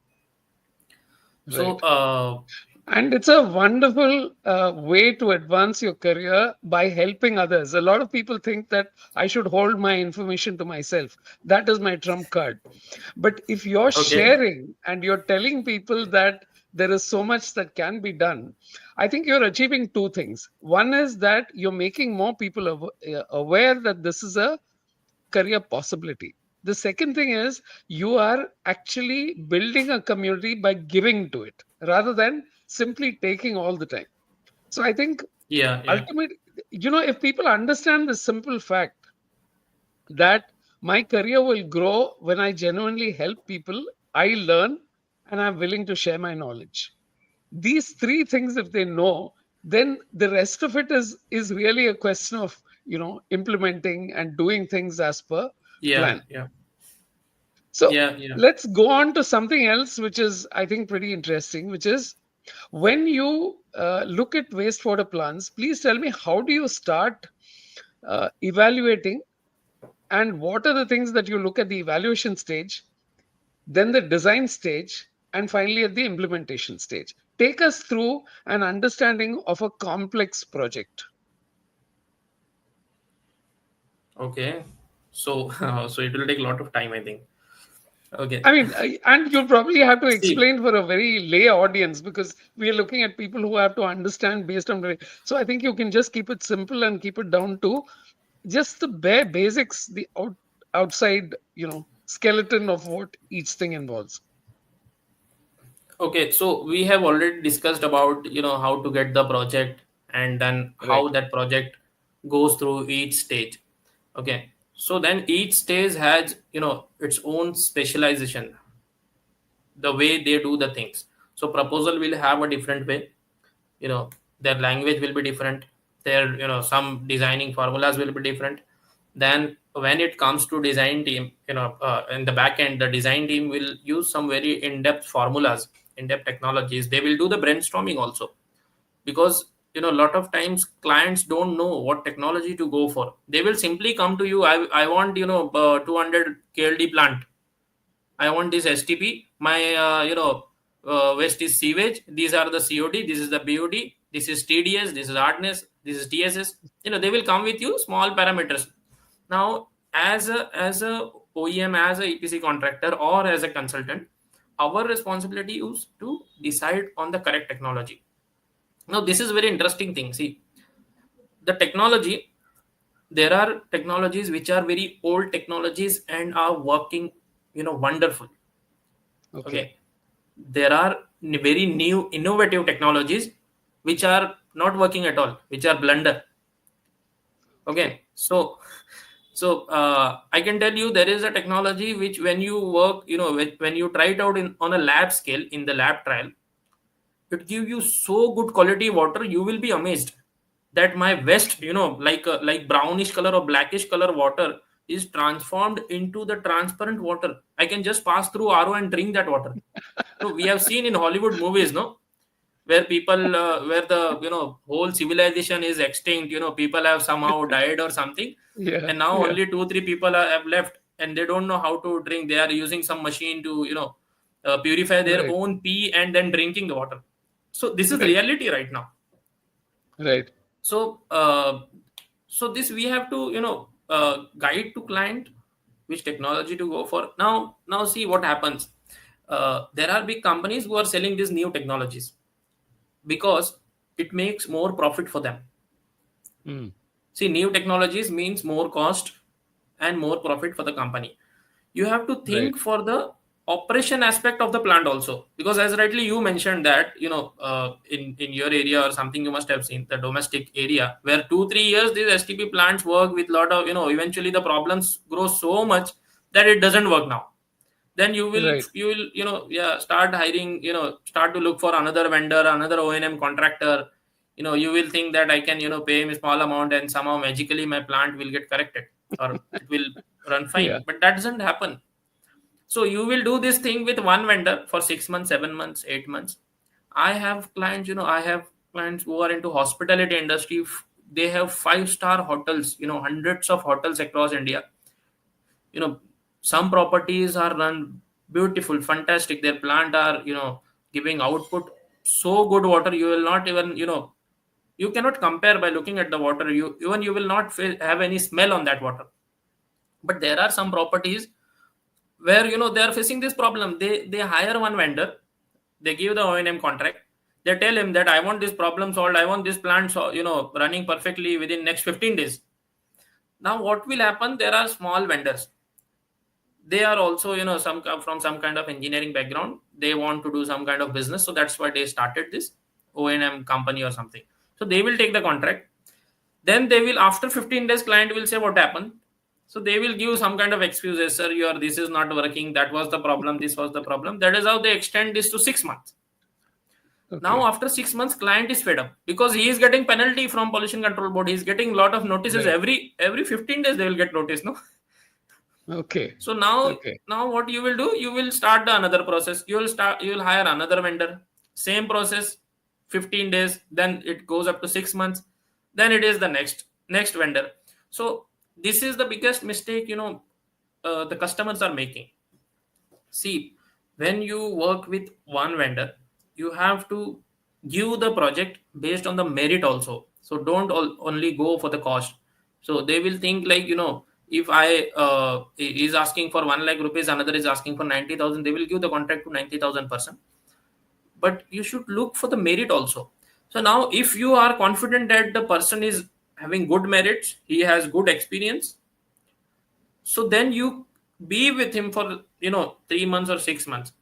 So Right. And it's a wonderful way to advance your career by helping others. A lot of people think that I should hold my information to myself. That is my trump card. But if you're okay. sharing and you're telling people that there is so much that can be done, I think you're achieving two things. One is that you're making more people aware that this is a career possibility. The second thing is you are actually building a community by giving to it rather than simply taking all the time. So I think Yeah, yeah. ultimately, if people understand the simple fact that my career will grow when I genuinely help people, I learn, and I'm willing to share my knowledge. These three things, if they know, then the rest of it is really a question of implementing and doing things as per Yeah, plan. yeah. So Yeah, yeah. let's go on to something else, which is, I think, pretty interesting, which is when you look at wastewater plants, please tell me how do you start evaluating and what are the things that you look at the evaluation stage, then the design stage, and finally at the implementation stage. Take us through an understanding of a complex project. Okay. So so it will take a lot of time, I think. Okay. I mean, and you'll probably have to See, explain for a very lay audience because we are looking at people who have to understand based on. So I think you can just keep it simple and keep it down to just the bare basics, the outside, skeleton of what each thing involves. okay, so we have already discussed about, how to get the project, and then how Right. that project goes through each stage. Okay. So then each stage has, its own specialization, the way they do the things. So proposal will have a different way, their language will be different, their some designing formulas will be different. Then when it comes to design team, in the back end, the design team will use some very in-depth formulas, in-depth technologies. They will do the brainstorming also, because a lot of times clients don't know what technology to go for. They will simply come to you, I want 200 KLD plant, I want this STP. My waste is sewage. These are the COD. This is the BOD. This is TDS. This is hardness. This is TSS. They will come with you small parameters. Now, as a OEM, as a EPC contractor, or as a consultant, our responsibility is to decide on the correct technology. Now, this is very interesting thing. See, the technology. There are technologies which are very old technologies and are working, wonderful. Okay. Okay, there are very new innovative technologies which are not working at all, which are blunder. Okay. Okay, so I can tell you there is a technology which, when you work, when you try it out on a lab scale, in the lab trial, it give you so good quality water, you will be amazed that my waste, like brownish color or blackish color water is transformed into the transparent water. I can just pass through RO and drink that water. No, we have seen in Hollywood movies, no, where people, where the whole civilization is extinct. People have somehow died or something, Yeah. and now Yeah. only 2 3 people have left, and they don't know how to drink. They are using some machine to purify their Right. own pee and then drinking the water. So this is Right. reality right now. Right. So this we have to guide to client which technology to go for. Now see what happens. There are big companies who are selling these new technologies because it makes more profit for them. Mm. See, new technologies means more cost and more profit for the company. You have to Right. think for the operation aspect of the plant also, because as rightly you mentioned that, in your area or something, you must have seen the domestic area where 2 3 years these STP plants work with lot of, eventually the problems grow so much that it doesn't work now. Then Right. yeah, start hiring, start to look for another vendor, another O&M contractor. You will think that I can, pay him a small amount and somehow magically my plant will get corrected or it will run fine, Yeah. but that doesn't happen. So you will do this thing with one vendor for 6 months, 7 months, 8 months. I have clients who are into hospitality industry. They have 5-star hotels, hundreds of hotels across India. You know, some properties are run beautiful, fantastic. Their plant are, giving output so good water. You will not even, you cannot compare by looking at the water. You will not have any smell on that water. But there are some properties where, they are facing this problem. They hire one vendor, they give the O&M contract, they tell him that I want this problem solved, I want this plant running perfectly within next 15 days. Now what will happen, there are small vendors, they are also, some come from some kind of engineering background, they want to do some kind of business, so that's why they started this O&M company or something. So they will take the contract, then they will, after 15 days, client will say what happened. So they will give some kind of excuses, sir, your this is not working, that was the problem, this was the problem. That is how they extend this to 6 months. Now Okay. after 6 months, client is fed up because he is getting penalty from pollution control board, he is getting a lot of notices, Right. every 15 days they will get notice, no. Okay. So now, Okay. what you will do, you will start the another process. You will hire another vendor. Same process, 15 days. Then it goes up to 6 months. Then it is the next vendor. So this is the biggest mistake, the customers are making. See, when you work with one vendor, you have to give the project based on the merit also. So don't only go for the cost. So they will think like, if I is asking for 1 lakh rupees, another is asking for 90,000, they will give the contract to 90,000 person. But you should look for the merit also. So now, if you are confident that the person is having good merits, he has good experience, so then you be with him for 3 months or 6 months.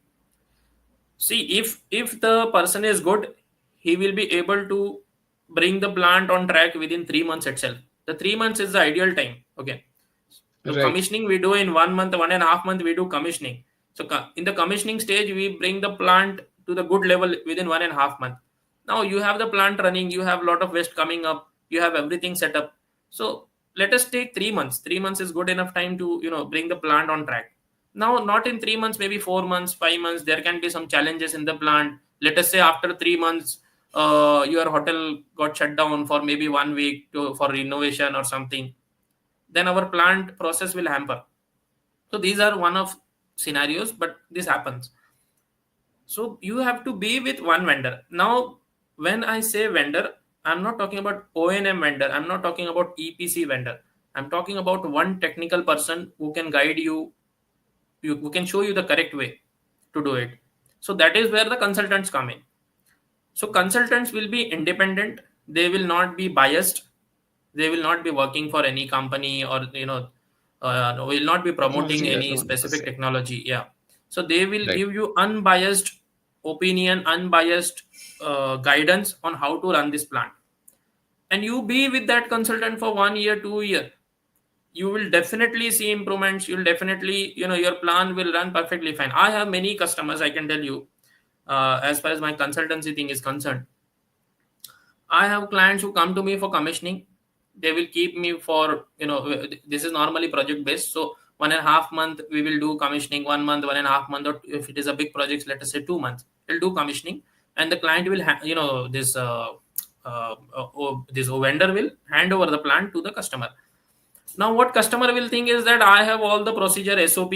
See, if the person is good, he will be able to bring the plant on track within 3 months itself. The 3 months is the ideal time. Okay. So Right. commissioning we do in 1 month, 1.5 month we do commissioning. So in the commissioning stage, we bring the plant to the good level within 1.5 month. Now you have the plant running, you have a lot of waste coming up, you have everything set up. So let us take 3 months. 3 months is good enough time to bring the plant on track. Now not in 3 months, maybe 4 months, 5 months. There can be some challenges in the plant. Let us say after 3 months, your hotel got shut down for maybe 1 week for renovation or something, then our plant process will hamper. So these are one of scenarios, but this happens. So you have to be with one vendor. Now when I say vendor, I'm not talking about O&M vendor, I'm not talking about EPC vendor, I'm talking about one technical person who can guide you, who can show you the correct way to do it. So that is where the consultants come in. So consultants will be independent, they will not be biased, they will not be working for any company, or will not be promoting Technology any alone per specific se. technology. Yeah. So they will Right. give you unbiased opinion, unbiased guidance on how to run this plant. And you be with that consultant for 1 year, 2 year, you will definitely see improvements. You'll definitely, your plan will run perfectly fine. I have many customers, I can tell you, as far as my consultancy thing is concerned. I have clients who come to me for commissioning. They will keep me for, this is normally project based. So 1.5 month we will do commissioning, 1 month, 1.5 month, or if it is a big project, let us say 2 months, we'll do commissioning. And the client will, this vendor will hand over the plant to the customer. Now what customer will think is that I have all the procedure SOP.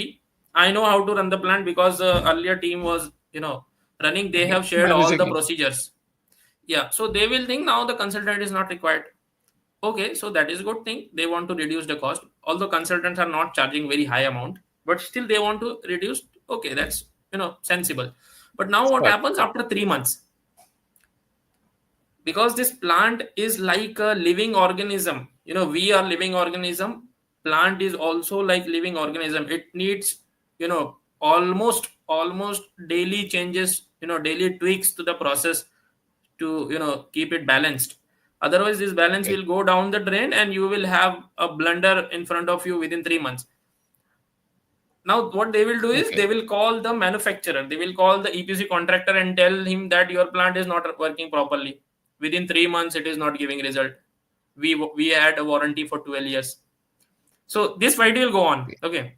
I know how to run the plant because the earlier team was, running. They have shared all Managing the it. procedures. Yeah, so they will think now the consultant is not required. Okay, so that is good thing. They want to reduce the cost. Although consultants are not charging very high amount, but still they want to reduce. Okay, that's sensible. But now what Smart. happens after 3 months? Because this plant is like a living organism. We are living organism. Plant is also like living organism. It needs almost almost daily changes, daily tweaks to the process to keep it balanced. Otherwise this balance Okay. will go down the drain and you will have a blunder in front of you within 3 months. Now what they will do is Okay. they will call the manufacturer, they will call the EPC contractor and tell him that your plant is not working properly. Within 3 months it is not giving result. We had a warranty for 12 years. So this fight will go on. Okay.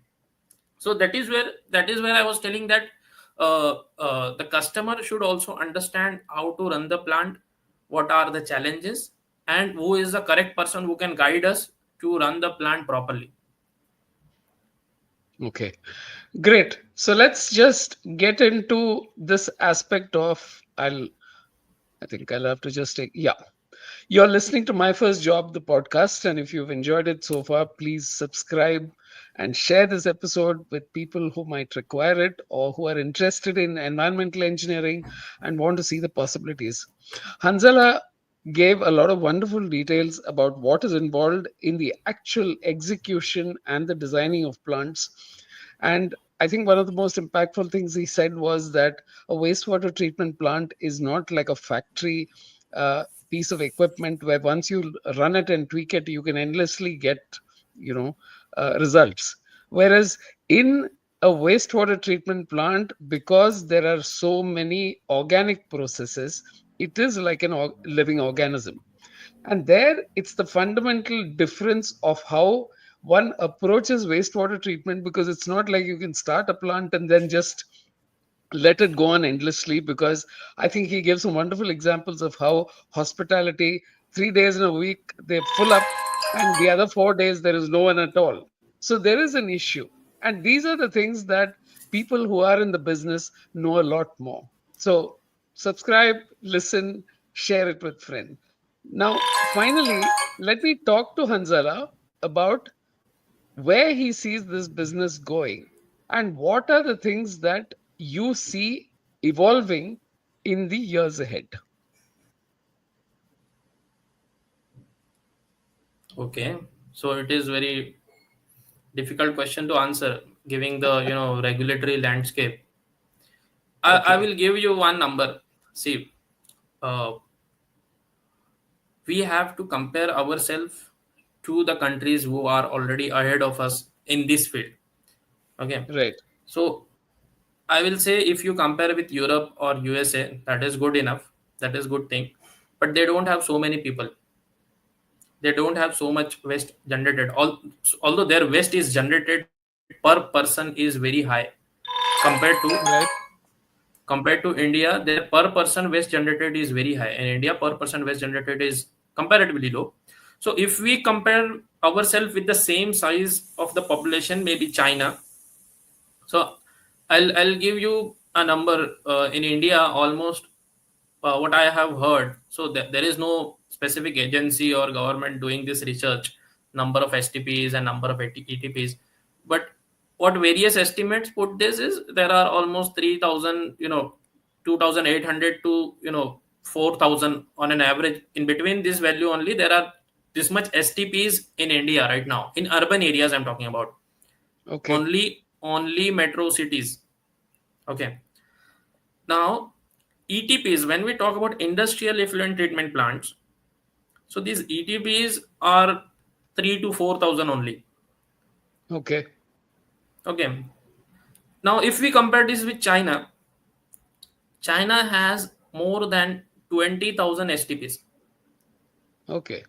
So that is where I was telling that the customer should also understand how to run the plant, what are the challenges, and who is the correct person who can guide us to run the plant properly. Okay. Great. So let's just get into this aspect of I think I'll have to just take, yeah. You're listening to My First Job, the podcast. And if you've enjoyed it so far, please subscribe and share this episode with people who might require it or who are interested in environmental engineering and want to see the possibilities. Hanzala gave a lot of wonderful details about what is involved in the actual execution and the designing of plants. And I think one of the most impactful things he said was that a wastewater treatment plant is not like a factory piece of equipment where once you run it and tweak it, you can endlessly get, you know, results. Whereas in a wastewater treatment plant, because there are so many organic processes, it is like an living organism. And there, it's the fundamental difference of how one approaches wastewater treatment, because it's not like you can start a plant and then just let it go on endlessly. Because I think he gave some wonderful examples of how hospitality, 3 days in a week, they full up, and the other 4 days, there is no one at all. So there is an issue. And these are the things that people who are in the business know a lot more. So subscribe, listen, share it with friends. Now, finally, let me talk to Hanzala about where he sees this business going and what are the things that you see evolving in the years ahead. Okay. So it is very difficult question to answer, giving the regulatory landscape. I Okay, will give you one number. See, uh, we have to compare ourselves to the countries who are already ahead of us in this field. Okay. right. So I will say if you compare with Europe or USA, that is good enough. That is good thing. But they don't have so many people. They don't have so much waste generated. Although their waste is generated per person is very high compared to Right. India. Their per person waste generated is very high. In India, per person waste generated is comparatively low. So if we compare ourselves with the same size of the population, maybe China. So I'll give you a number. In India, almost what I have heard. So there is no specific agency or government doing this research, number of STPs and number of ETPs. But what various estimates put this is there are almost 3,000, 2,800 to 4,000 on an average. In between this value only, there are this much STPs in India right now. In urban areas, I'm talking about Okay. only metro cities. Okay. Now, ETPs, when we talk about industrial effluent treatment plants, so these ETPs are 3 to 4,000 only. Okay. Okay. Now, if we compare this with China, China has more than 20,000 STPs. Okay.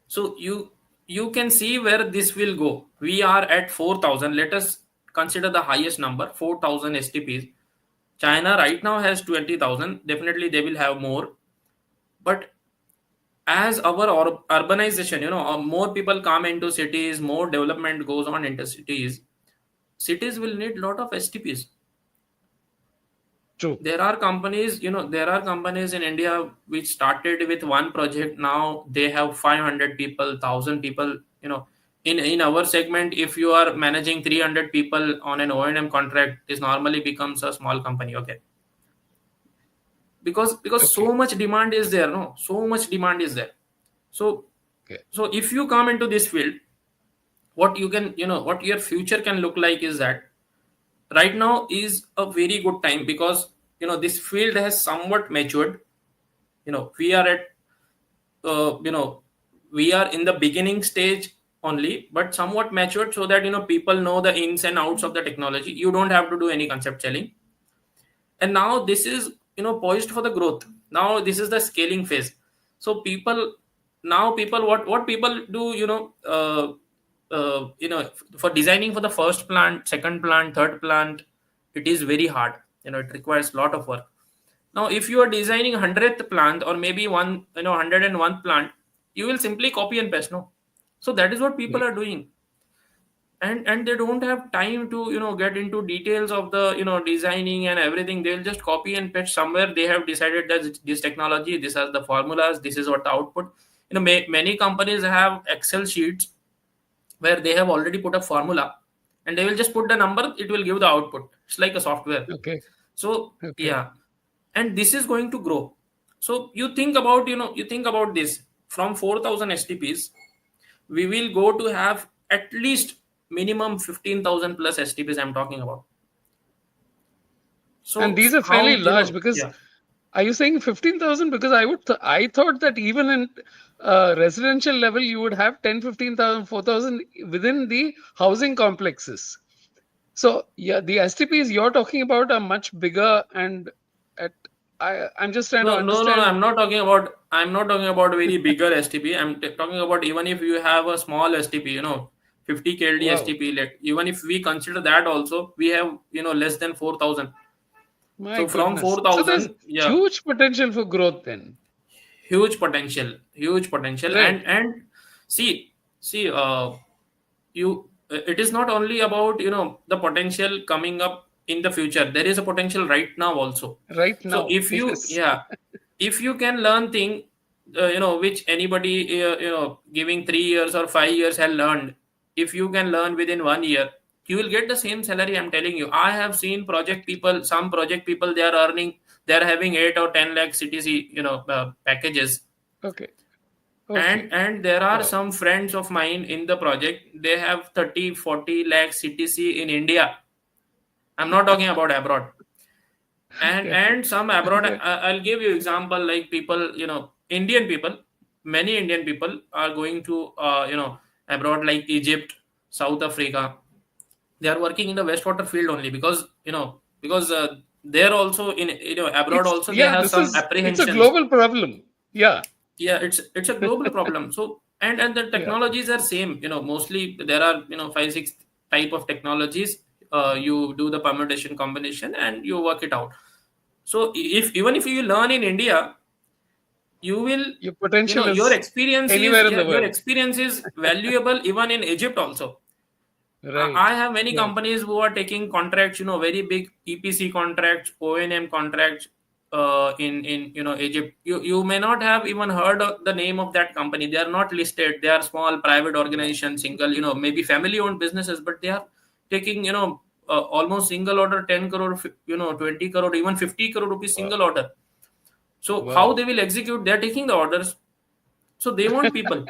So you can see where this will go. We are at 4,000. Let us consider the highest number, 4,000 STPs. China right now has 20,000. Definitely they will have more. But as our urbanization, more people come into cities, more development goes on into cities. Cities will need lot of STPs. True. There are companies in India which started with one project. Now they have 500 people, 1,000 people. In our segment, if you are managing 300 people on an O&M contract, this normally becomes a small company. Okay. Because Okay. so much demand is there, no, so much demand is there. So Okay. if you come into this field, what your future can look like is that right now is a very good time, because this field has somewhat matured. We are at uh, you know we are in the beginning stage only, but somewhat matured, so that people know the ins and outs of the technology. You don't have to do any concept selling. And now this is poised for the growth. Now this is the scaling phase. So people, what people do, for designing for the first plant, second plant, third plant, it is very hard. It requires a lot of work. Now if you are designing 100th plant, or maybe 101 plant, you will simply copy and paste. No. So that is what people Yeah. are doing. And they don't have time to get into details of the designing and everything. They'll just copy and paste. Somewhere they have decided that this technology, this has the formulas, this is what the output. Many companies have Excel sheets where they have already put a formula, and they will just put the number, it will give the output. It's like a software. Okay. So Okay. yeah, and this is going to grow. So you think about this. From 4,000 STPs, we will go to have at least minimum 15,000 plus STPs I'm talking about. And So these are fairly how, large because yeah. are you saying 15,000? Because I thought that even in residential level, you would have 10, 15,000, 4,000 within the housing complexes. So yeah, the STPs you're talking about are much bigger, and at I'm just trying to No, no, no, no. understand. I'm not talking about very bigger STP. Talking about, even if you have a small STP, 50 KLD Wow, STP, even if we consider that also, we have less than 4,000. my So from goodness. So there's 4,000, yeah, huge potential for growth then. huge potential. Right, And see, you it is not only about the potential coming up in the future. There is a potential right now also. right So now. if you, Yes. yeah, if you can learn thing, which anybody giving 3 years or 5 years has learned, if you can learn within 1 year, you will get the same salary. I'm telling you, I have seen project people, some project people, they are earning, they are having 8 or 10 lakh CTC packages. Okay. Okay. And there are Wow. some friends of mine in the project, they have 30-40 lakh CTC in India. I'm not talking about abroad. and Yeah. and some abroad, Okay. I'll give you example, like people, Indian people, many Indian people are going to abroad, like Egypt, South Africa. They are working in the wastewater field only, because there also, in abroad It's also, they yeah. have This some is it's a apprehensions. global problem. Yeah. Yeah, it's a global problem. So, and the Yeah. technologies are same. Mostly there are 5 6 type of technologies. You do the permutation combination and you work it out. So if even if you learn in India, you will, Your potential your is experience is, anywhere in yeah, the your world. experience is valuable even in Egypt also. I Right. have many Right. companies who are taking contracts, very big EPC contracts, O&M contracts, in Egypt. You may not have even heard of the name of that company. They are not listed. They are small private Wow. organizations, single, maybe family owned businesses, but they are taking, almost single order, 10 crore, 20 crore, even 50 crore rupees Wow. single order. So how Wow. they will execute? They are taking the orders. So they want people,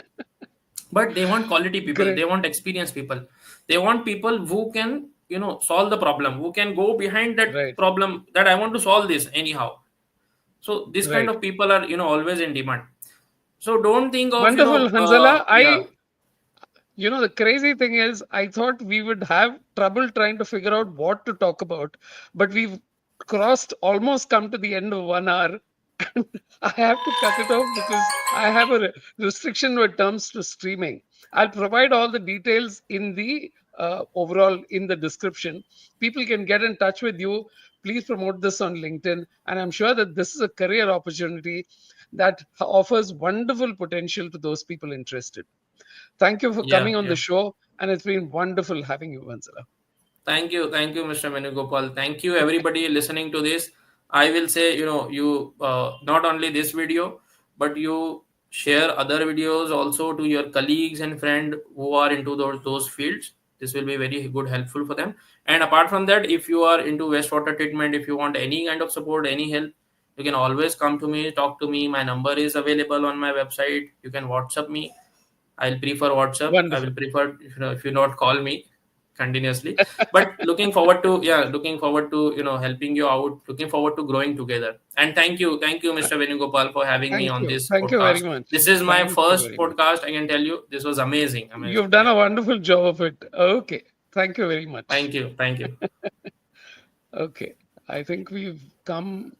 but they want quality people, Great. they want experienced people, they want people who can solve the problem, who can go behind that Right. problem, that I want to solve this anyhow. So this kind Right. of people are always in demand. So don't think of Wonderful, Hanzala. yeah. The crazy thing is, I thought we would have trouble trying to figure out what to talk about, but we've crossed almost come to the end of 1 hour. And I have to cut it off because I have a restriction when it comes to streaming. I'll provide all the details in the overall in the description. People can get in touch with you. Please promote this on LinkedIn. And I'm sure that this is a career opportunity that offers wonderful potential to those people interested. Thank you for Yeah, coming on the yeah. show, and it's been wonderful having you, Vansala. Thank you, Mr. Venugopal. Thank you, everybody listening to this. I will say, you not only this video, but you share other videos also to your colleagues and friend who are into those fields. This will be very good, helpful for them. And apart from that, if you are into wastewater treatment, if you want any kind of support, any help, you can always come to me, talk to me. My number is available on my website. You can WhatsApp me. I'll prefer WhatsApp. I will Wonderful. prefer, if you not call me. continuously. But looking forward to helping you out, looking forward to growing together. And thank you, Mr. Venugopal, for having me Thank on you. this Thank you very podcast. much. This is my Thank you first very much. podcast. I can tell you this was amazing, You've amazing. done Yeah. a wonderful job of it. Okay. Thank you very much. Thank you, thank you. Okay. I think we've come